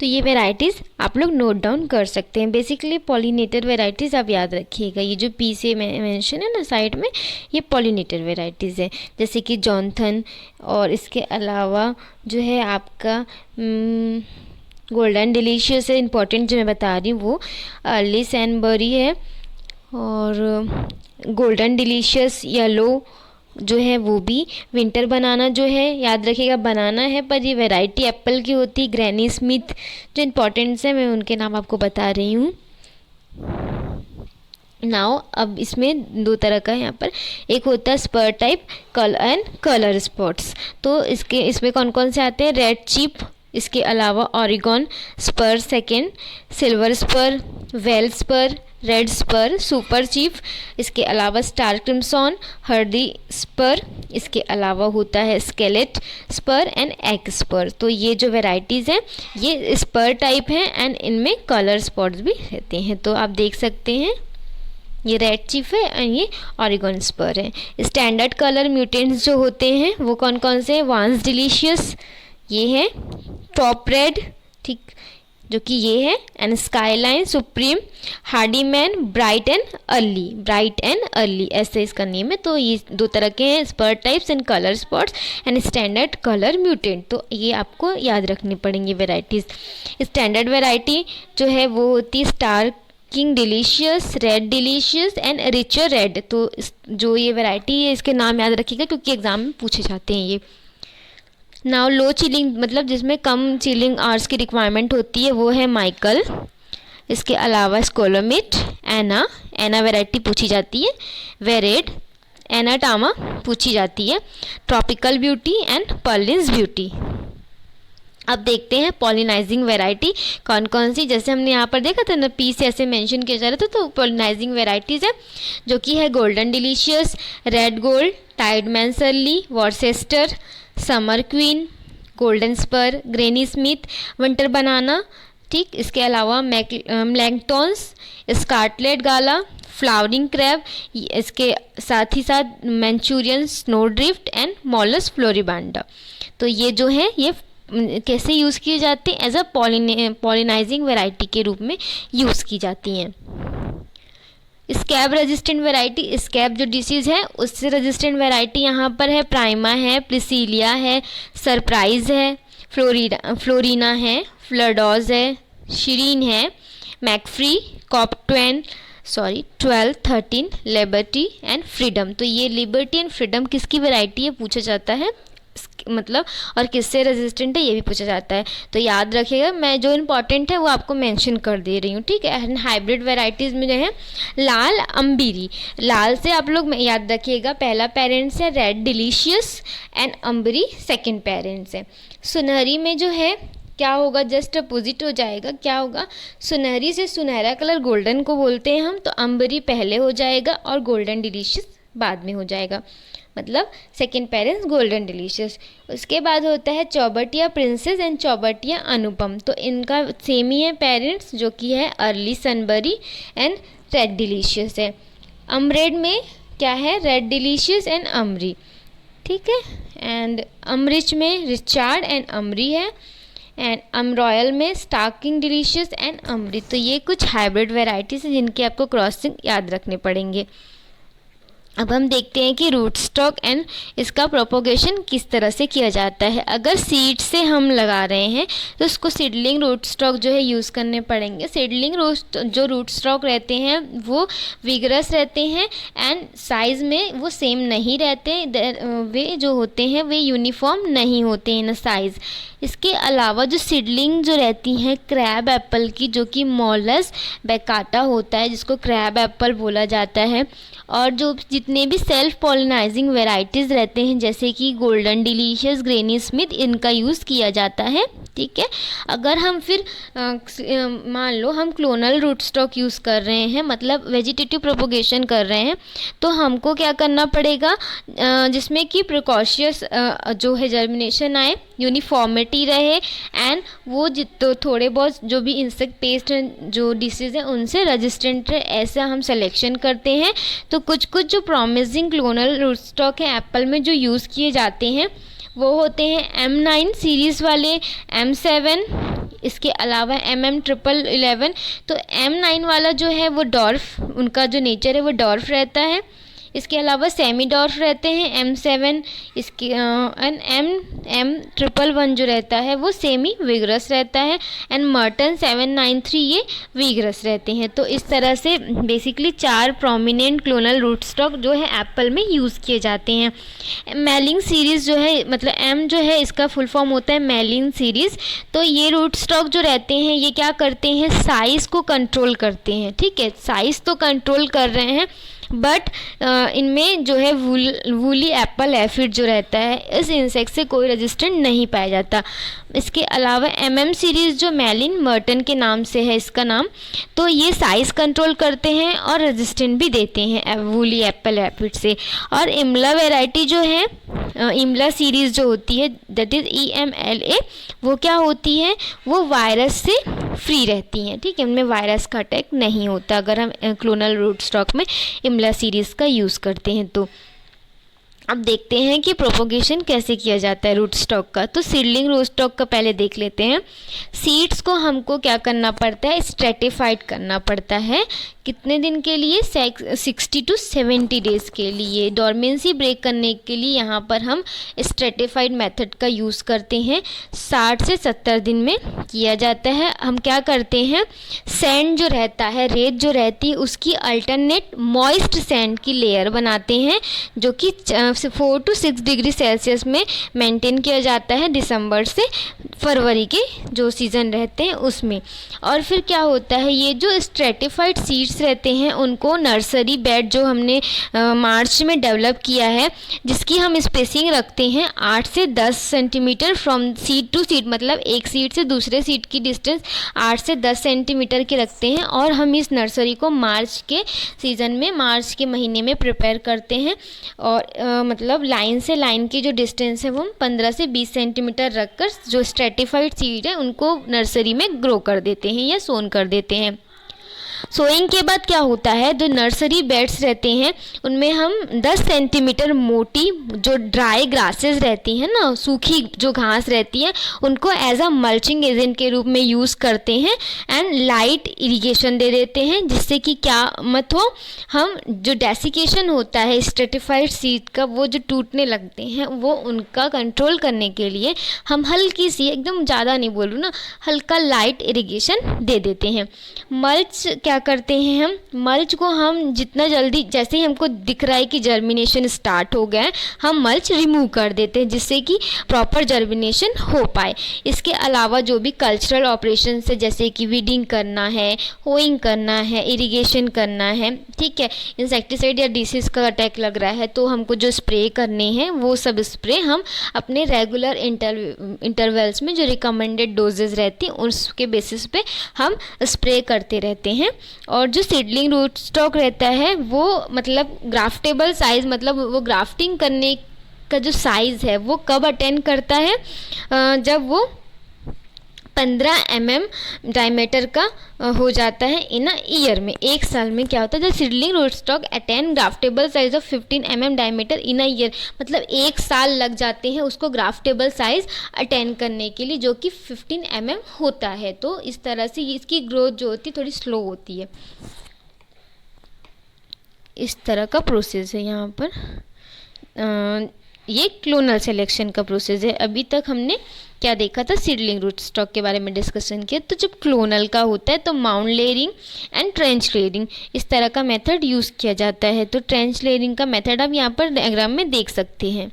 तो ये वेराइटीज़ आप लोग नोट डाउन कर सकते हैं। बेसिकली पॉलिनेटर वेराइटीज़ आप याद रखिएगा, ये जो पी से मेंशन है ना साइड में, ये पॉलिनेटर वेराइटीज़ है, जैसे कि जॉनथन, और इसके अलावा जो है आपका गोल्डन डिलीशियस है, इंपॉर्टेंट जो मैं बता रही हूँ वो अर्ली सैनबरी है, और गोल्डन डिलीशियस येलो जो है वो भी विंटर बनाना जो है याद रखिएगा बनाना है, पर ये वैरायटी एप्पल की होती है। ग्रैनी स्मिथ जो इम्पोर्टेंट्स है मैं उनके नाम आपको बता रही हूँ। नाउ अब इसमें दो तरह का है यहाँ पर, एक होता है spur type and colour spots. तो इसमें कौन कौन से आते हैं, रेड चिप, इसके अलावा Oregon spur second, silver spur, well spur, red spur, super chief, इसके अलावा स्टार क्रिम्सन, हर्दी स्पर, इसके अलावा होता है स्केलेट स्पर एंड एग स्पर। तो ये जो वेराइटीज़ हैं ये स्पर टाइप हैं एंड इनमें कलर स्पॉट्स भी रहते हैं। तो आप देख सकते हैं ये रेड चीफ है और ये ऑरिगॉन स्पर है। स्टैंडर्ड कलर म्यूटेंट्स जो होते हैं वो कौन कौन से हैं, वांस डिलीशियस, ये है टॉप रेड, ठीक, जो कि ये है, and skyline supreme, Hardy man, bright and early ऐसे इसका नेम है। तो ये दो तरह के हैं, spur types and colour spots and standard colour mutant. तो ये आपको याद रखनी पड़ेंगी वेराइटीज़। स्टैंडर्ड वेराइटी जो है वो होती है Starking Delicious, Red delicious and Richared. तो जो ये वेराइटी है इसके नाम याद रखिएगा क्योंकि एग्जाम में पूछे जाते हैं ये। नाउ लो चिलिंग मतलब जिसमें कम चिलिंग आवर्स की रिक्वायरमेंट होती है वो है माइकल, इसके अलावा स्कोलोमिट, एना वैरायटी पूछी जाती है, वेरेड, एनाटामा पूछी जाती है, tropical beauty and purlins beauty. अब देखते हैं पॉलिनाइजिंग वैरायटी कौन कौन सी, जैसे हमने यहाँ पर देखा था ना पी से ऐसे मेंशन किया जा रहा था, तो पॉलिनाइजिंग वैराइटीज़ है जो कि है golden delicious, red gold, Tydeman early, Worcester, summer queen, golden spur, granny smith, winter banana, ठीक, इसके अलावा मैंगटॉन्स, स्कारलेट गाला, फ्लावरिंग क्रैब, इसके साथ ही साथ Manchurian snowdrift and malus floribunda. तो ये जो है ये कैसे यूज़ किए जाते हैं, एज अ पॉलिनाइजिंग वैरायटी के रूप में यूज़ की जाती हैं। स्कैब रेजिस्टेंट वैरायटी, स्कैब जो डिसीज़ है उससे रेजिस्टेंट वैरायटी यहाँ पर है प्राइमा है, प्रिसिलिया है, सरप्राइज है, फ्लोरिना है, फ्लडोज है, शिरीन है, मैकफ्री, कॉप 12, 13, लिबर्टी एंड फ्रीडम। तो ये लिबर्टी एंड फ्रीडम किसकी वैरायटी है पूछा जाता है, मतलब और किससे रेजिस्टेंट है ये भी पूछा जाता है। तो याद रखिएगा, मैं जो इम्पोर्टेंट है वो आपको मेंशन कर दे रही हूँ, ठीक है। हाइब्रिड वैरायटीज़ में जो है लाल अंबीरी, लाल से आप लोग याद रखिएगा पहला पेरेंट्स है red delicious and Ambri second parents है। सुनहरी में जो है क्या होगा, जस्ट अपोजिट हो जाएगा, क्या होगा, सुनहरी से सुनहरा कलर गोल्डन को बोलते हैं हम, तो अंबरी पहले हो जाएगा और गोल्डन डिलीशियस बाद में हो जाएगा, मतलब सेकेंड पेरेंट्स गोल्डन डिलीशियस। उसके बाद होता है चौबटिया प्रिंसेस एंड चौबटिया अनुपम, तो इनका सेम ही है पेरेंट्स जो कि है early Sunbury and red delicious है। अमरेड में क्या है, रेड डिलीशियस एंड अमरी, ठीक है। एंड अमरिच में रिचार्ड एंड अमरी है, एंड अमरॉयल में स्टार्किंग डिलीशियस एंड अमरी। तो ये कुछ हाइब्रिड वेराइटीज़ हैं जिनके आपको क्रॉसिंग याद रखने पड़ेंगे। अब हम देखते हैं कि रूट स्टॉक एंड इसका प्रोपोगेशन किस तरह से किया जाता है। अगर सीड से हम लगा रहे हैं तो उसको सीडलिंग रूट स्टॉक जो है यूज़ करने पड़ेंगे। सीडलिंग जो रूट स्टॉक रहते हैं वो विगरस रहते हैं एंड साइज़ में वो सेम नहीं रहते, वे जो होते हैं वे यूनिफॉर्म नहीं होते इन साइज़। इसके अलावा जो सीडलिंग जो रहती हैं क्रैब एप्पल की, जो कि मॉलस बैकाटा होता है जिसको क्रैब एप्पल बोला जाता है, और जो जितने भी सेल्फ पॉलिनाइजिंग वेराइटीज़ रहते हैं जैसे कि गोल्डन डिलीशियस, ग्रेनी स्मिथ, इनका यूज़ किया जाता है, ठीक है। अगर हम फिर मान लो हम क्लोनल रूट स्टॉक यूज़ कर रहे हैं, मतलब वेजिटेटिव प्रोपोगेशन कर रहे हैं, तो हमको क्या करना पड़ेगा, जिसमें कि प्रिकॉशियस जो है जर्मिनेशन आए, यूनिफॉर्मिटी रहे एंड वो तो थोड़े बहुत जो भी इंसेक्ट पेस्ट जो डिसीज़ हैं उनसे रेजिस्टेंट है, ऐसा हम सिलेक्शन करते हैं। तो कुछ जो प्रॉमिसिंग क्लोनल रूट स्टॉक है एप्पल में जो यूज़ किए जाते हैं वो होते हैं M9 सीरीज़ वाले, M7, इसके अलावा MM1111, तो M9 वाला जो है वो डॉर्फ, उनका जो नेचर है वो डॉर्फ रहता है। इसके अलावा सेमी डॉर्फ रहते हैं M7, इसके एंड M1111 जो रहता है वो सेमी विगरस रहता है, एंड मर्टन 793 ये विगरस रहते हैं। तो इस तरह से basically 4 prominent clonal root stock जो है एप्पल में यूज़ किए जाते हैं। मेलिंग सीरीज़ जो है, मतलब M जो है इसका फुल फॉर्म होता है मेलिंग सीरीज़। तो ये रूट स्टॉक जो रहते हैं ये क्या करते हैं, साइज़ को कंट्रोल करते हैं। ठीक है, साइज़ तो कंट्रोल कर रहे हैं, बट इनमें जो है वूली एप्पल एफिड जो रहता है, इस इंसेक्ट से कोई रेजिस्टेंट नहीं पाया जाता। इसके अलावा MM सीरीज़ जो मेलिन मर्टन के नाम से है इसका नाम, तो ये साइज़ कंट्रोल करते हैं और रेजिस्टेंट भी देते हैं वूली एप्पल एफिड से। और इमला वैरायटी जो है, इमला सीरीज़ जो होती है दैट इज़ EMLA, वो क्या होती है, वो वायरस से फ्री रहती हैं। ठीक है, उनमें वायरस का अटैक नहीं होता अगर हम क्लोनल रूट स्टॉक में इमला सीरीज़ का यूज़ करते हैं। तो अब देखते हैं कि प्रोपोगेशन कैसे किया जाता है रूट स्टॉक का। तो सीडलिंग रूट स्टॉक का पहले देख लेते हैं। सीड्स को हमको क्या करना पड़ता है, स्ट्रेटिफाइड करना पड़ता है। कितने दिन के लिए, 60 to 70 डेज़ के लिए। डॉर्मेंसी ब्रेक करने के लिए यहाँ पर हम स्ट्रेटिफाइड मेथड का यूज़ करते हैं। 60 से 70 दिन में किया जाता है। हम क्या करते हैं, सैंड जो रहता है, रेत जो रहती है, उसकी अल्टरनेट मॉइस्ट सैंड की लेयर बनाते हैं, जो कि 4 to 6 डिग्री सेल्सियस में मेंटेन किया जाता है दिसंबर से फरवरी के जो सीज़न रहते हैं उसमें। और फिर क्या होता है, ये जो स्ट्रेटिफाइड सीड्स रहते हैं उनको नर्सरी बेड जो हमने मार्च में डेवलप किया है, जिसकी हम स्पेसिंग रखते हैं 8 से 10 centimetre from seed to seed, मतलब एक सीड से दूसरे सीड की डिस्टेंस 8 से 10 सेंटीमीटर की रखते हैं। और हम इस नर्सरी को मार्च के सीज़न में, मार्च के महीने में प्रिपेयर करते हैं। और मतलब लाइन से लाइन की जो डिस्टेंस है वो हम 15 से 20 सेंटीमीटर रखकर जो स्ट्रेटिफाइड सीड है उनको नर्सरी में ग्रो कर देते हैं या सोन कर देते हैं। सोइंग के बाद क्या होता है, जो नर्सरी बेड्स रहते हैं उनमें हम 10 सेंटीमीटर मोटी जो ड्राई ग्रासेस रहती हैं ना, सूखी जो घास रहती है, उनको एज अ मल्चिंग एजेंट के रूप में यूज़ करते हैं एंड लाइट इरिगेशन दे देते हैं, जिससे कि क्या मत हो, हम जो डेसिकेशन होता है स्ट्रेटिफाइड सीड का, वो जो टूटने लगते हैं, वो उनका कंट्रोल करने के लिए हम हल्की सी, एकदम ज़्यादा नहीं बोलूँ ना, हल्का लाइट इरिगेशन दे देते हैं। मल्च क्या करते हैं, हम मल्च को हम जितना जल्दी, जैसे ही हमको दिख रहा है कि जर्मिनेशन स्टार्ट हो गया है, हम मल्च रिमूव कर देते हैं, जिससे कि प्रॉपर जर्मिनेशन हो पाए। इसके अलावा जो भी कल्चरल ऑपरेशन है, जैसे कि वीडिंग करना है, होइंग करना है, इरिगेशन करना है, ठीक है, इंसेक्टिसाइड या डिसीज़ का अटैक लग रहा है तो हमको जो स्प्रे करने हैं वो सब स्प्रे हम अपने रेगुलर इंटरवल्स में जो रिकमेंडेड डोजेज रहती हैं उसके बेसिस पे हम स्प्रे करते रहते हैं। और जो सीडलिंग रूट स्टॉक रहता है वो मतलब ग्राफ्टेबल साइज़, मतलब वो ग्राफ्टिंग करने का जो साइज़ है वो कब अटेन करता है, जब वो 15 mm डायमीटर का हो जाता है इन अ ईयर में। एक साल में क्या होता है, जब seedling root stock attain graftable size of 15 mm diameter in a year, मतलब एक साल लग जाते हैं उसको ग्राफ्टेबल साइज अटेन करने के लिए, जो कि 15 mm होता है। तो इस तरह से इसकी ग्रोथ जो होती है थोड़ी स्लो होती है। इस तरह का प्रोसेस है यहाँ पर। ये क्लोनल सिलेक्शन का प्रोसेस है। अभी तक हमने क्या देखा था, सीडलिंग रूट स्टॉक के बारे में डिस्कशन किया। तो जब क्लोनल का होता है तो mount layering and trench layering इस तरह का मेथड यूज़ किया जाता है। तो ट्रेंच लेयरिंग का मेथड आप यहाँ पर डायग्राम में देख सकते हैं।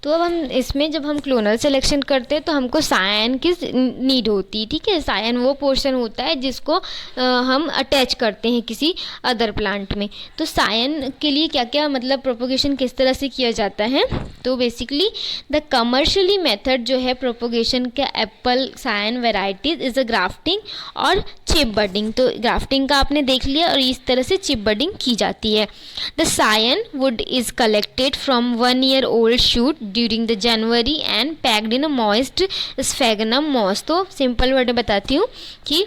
तो अब हम इसमें जब हम क्लोनल सिलेक्शन करते हैं तो हमको सायन की नीड होती है, ठीक है। सायन वो पोर्शन होता है जिसको हम अटैच करते हैं किसी अदर प्लांट में। तो सायन के लिए क्या क्या मतलब प्रोपोगेशन किस तरह से किया जाता है, तो बेसिकली द कमर्शियली मेथड जो है प्रोपोगेशन का apple scion varieties is a grafting और चिप बडिंग। तो ग्राफ्टिंग का आपने देख लिया और इस तरह से चिप बडिंग की जाती है। The scion wood is collected from 1 year old shoot during the January and packed in a moist sphagnum moss. तो सिंपल वर्ड में बताती हूँ कि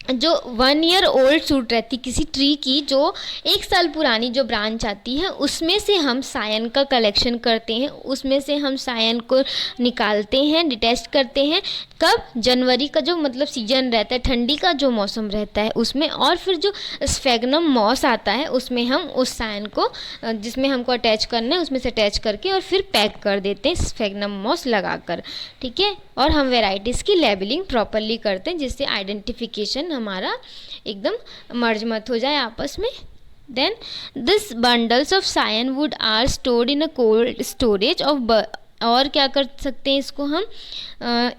जो 1 ईयर ओल्ड शूट रहती किसी ट्री की, जो 1 साल पुरानी जो ब्रांच आती है, उसमें से हम सायन का कलेक्शन करते हैं, उसमें से हम सायन को निकालते हैं, डिटेस्ट करते हैं। कब? जनवरी का जो मतलब सीजन रहता है, ठंडी का जो मौसम रहता है उसमें। और फिर जो स्फेगनम मॉस आता है उसमें हम उस सायन को जिसमें हमको अटैच करना है उसमें से अटैच करके और फिर पैक कर देते हैं स्फेगनम मॉस लगाकर, ठीक है। और हम वेराइटीज़ की लेबलिंग प्रॉपरली करते हैं जिससे आइडेंटिफिकेशन हमारा एकदम मर्ज मत हो जाए आपस में। Then this bundles of scion wood are stored in a cold storage of, और क्या कर सकते हैं इसको हम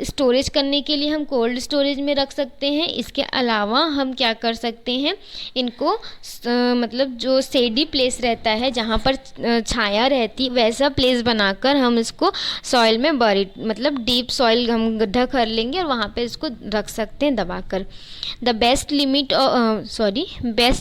स्टोरेज करने के लिए हम कोल्ड स्टोरेज में रख सकते हैं। इसके अलावा हम क्या कर सकते हैं, इनको मतलब जो सेडी प्लेस रहता है जहाँ पर छाया रहती, वैसा प्लेस बनाकर हम इसको सॉइल में बरी मतलब डीप सॉइल हम गड्ढा कर लेंगे और वहाँ पे इसको रख सकते हैं दबाकर। The best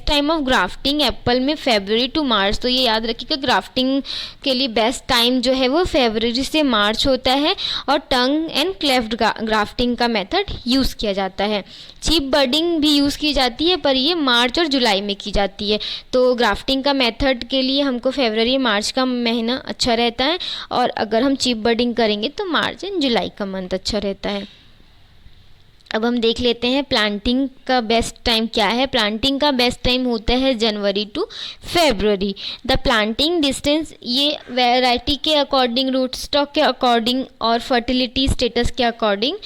time of grafting Apple में फरवरी टू मार्च। तो ये याद रखिएगा, ग्राफ्टिंग के लिए बेस्ट टाइम जो है वो फरवरी से मार्च होता है और टंग एंड क्लेफ्ट ग्राफ्टिंग का मेथड यूज़ किया जाता है। चीप बर्डिंग भी यूज़ की जाती है पर ये मार्च और जुलाई में की जाती है। तो ग्राफ्टिंग का मेथड के लिए हमको फरवरी मार्च का महीना अच्छा रहता है और अगर हम चीप बर्डिंग करेंगे तो मार्च एंड जुलाई का मंथ अच्छा रहता है। अब हम देख लेते हैं प्लांटिंग का बेस्ट टाइम क्या है। प्लांटिंग का बेस्ट टाइम होता है जनवरी टू फरवरी। द प्लांटिंग डिस्टेंस ये वैरायटी के अकॉर्डिंग, रूट स्टॉक के अकॉर्डिंग और फर्टिलिटी स्टेटस के अकॉर्डिंग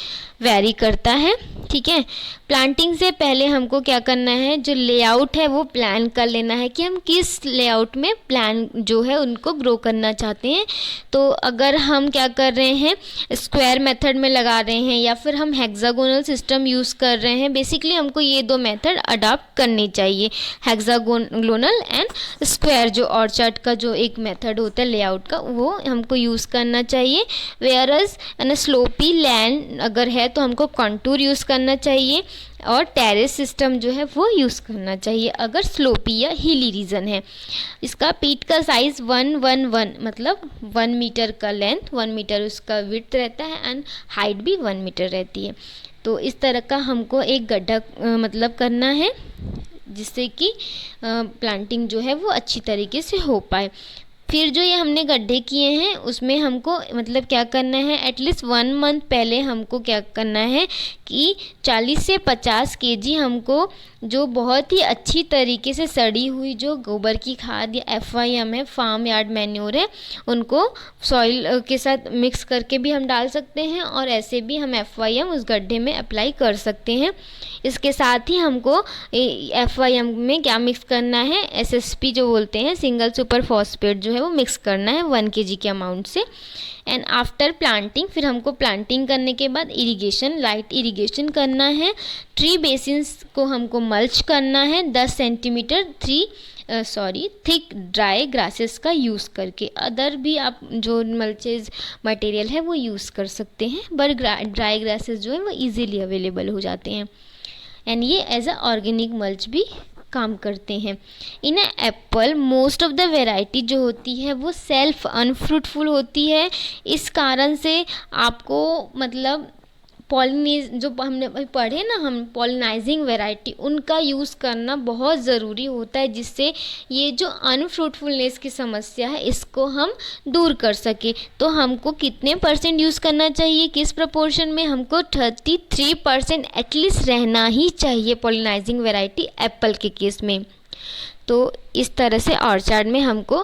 वेरी करता है, ठीक है। प्लांटिंग से पहले हमको क्या करना है, जो लेआउट है वो प्लान कर लेना है कि हम किस लेआउट में प्लान जो है उनको ग्रो करना चाहते हैं। तो अगर हम क्या कर रहे हैं, स्क्वायर मेथड में लगा रहे हैं या फिर हम हेक्सागोनल सिस्टम यूज़ कर रहे हैं, बेसिकली हमको ये दो मेथड अडॉप्ट करनी चाहिए, हेक्सागोनल एंड स्क्वायर। जो ऑर्चर्ड का जो एक मेथड होता है लेआउट का, वो हमको यूज़ करना चाहिए। वेयरएज एन स्लोपी लैंड अगर है तो हमको कंटूर यूज़ करना चाहिए और टेरेस सिस्टम जो है वो यूज़ करना चाहिए अगर स्लोपी या हिली रीजन है। इसका पीट का साइज़ 111 मतलब 1 मीटर का लेंथ, 1 मीटर उसका विड्थ रहता है एंड हाइट भी 1 मीटर रहती है। तो इस तरह का हमको एक गड्ढा मतलब करना है जिससे कि प्लांटिंग जो है वो अच्छी तरीके से हो पाए। फिर जो ये हमने गड्ढे किए हैं उसमें हमको मतलब क्या करना है, एटलीस्ट 1 मंथ पहले हमको क्या करना है कि 40 से 50 केजी हमको जो बहुत ही अच्छी तरीके से सड़ी हुई जो गोबर की खाद या FYM है, फार्म यार्ड मैन्योर है, उनको सॉइल के साथ मिक्स करके भी हम डाल सकते हैं और ऐसे भी हम FYM उस गड्ढे में अप्लाई कर सकते हैं। इसके साथ ही हमको FYM में क्या मिक्स करना है, SSP जो बोलते हैं, सिंगल सुपर फॉस्फेट जो है वो मिक्स करना है 1 kg के अमाउंट से। एंड आफ्टर प्लांटिंग, फिर हमको प्लांटिंग करने के बाद इरिगेशन, लाइट इरिगेशन करना है। ट्री बेसिन्स को हमको मल्च करना है 10 सेंटीमीटर थिक ड्राई ग्रासेस का यूज़ करके। अदर भी आप जो मल्चेज मटेरियल है वो यूज़ कर सकते हैं, बट ड्राई ग्रासेस जो है वो इजीली अवेलेबल हो जाते हैं एंड ये एज अ ऑर्गेनिक मल्च भी काम करते हैं। In apple most of the variety जो होती है वो सेल्फ अनफ्रूटफुल होती है। इस कारण से आपको मतलब जो हमने पढ़े ना हम पॉलिनाइजिंग वैरायटी, उनका यूज़ करना बहुत ज़रूरी होता है जिससे ये जो अनफ्रूटफुलनेस की समस्या है इसको हम दूर कर सके। तो हमको कितने % यूज़ करना चाहिए, किस प्रपोर्शन में, हमको 33% एटलीस्ट रहना ही चाहिए पॉलिनाइजिंग वैरायटी एप्पल के केस में। तो इस तरह से ऑर्चार्ड में हमको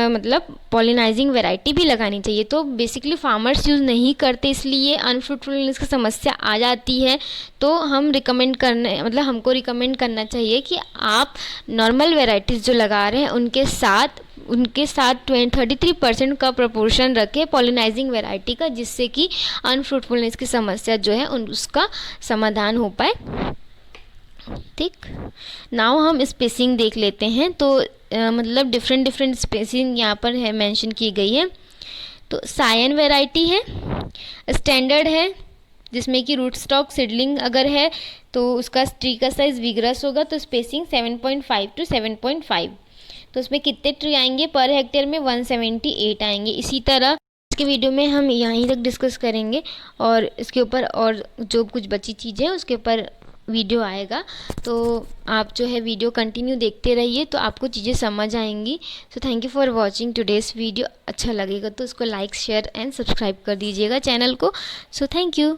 मतलब पॉलिनाइजिंग वैरायटी भी लगानी चाहिए। तो बेसिकली फार्मर्स यूज़ नहीं करते इसलिए अनफ्रूटफुलनेस की समस्या आ जाती है। तो हम हमको रिकमेंड करना चाहिए कि आप नॉर्मल वैरायटीज़ जो लगा रहे हैं उनके साथ 33% का प्रपोर्शन रखें पॉलिनाइजिंग वैरायटी का, जिससे कि अनफ्रूटफुलनेस की समस्या जो है उसका समाधान हो पाए। ठीक, नाउ हम स्पेसिंग देख लेते हैं। तो मतलब डिफरेंट स्पेसिंग यहाँ पर है मेंशन की गई है। तो सायन वैरायटी है, स्टैंडर्ड है जिसमें कि रूट स्टॉक सीडलिंग अगर है तो उसका ट्री का साइज़ विगरस होगा, तो स्पेसिंग 7.5 to 7.5। तो उसमें कितने ट्री आएंगे पर हेक्टेयर में, 178 आएंगे। इसी तरह इसके वीडियो में हम यहीं तक डिस्कस करेंगे और इसके ऊपर और जो कुछ बची चीज़ें हैं उसके ऊपर वीडियो आएगा, तो आप जो है वीडियो कंटिन्यू देखते रहिए, तो आपको चीज़ें समझ आएंगी। So thank you for watching today's video. अच्छा लगेगा तो उसको लाइक शेयर एंड सब्सक्राइब कर दीजिएगा चैनल को। So thank you.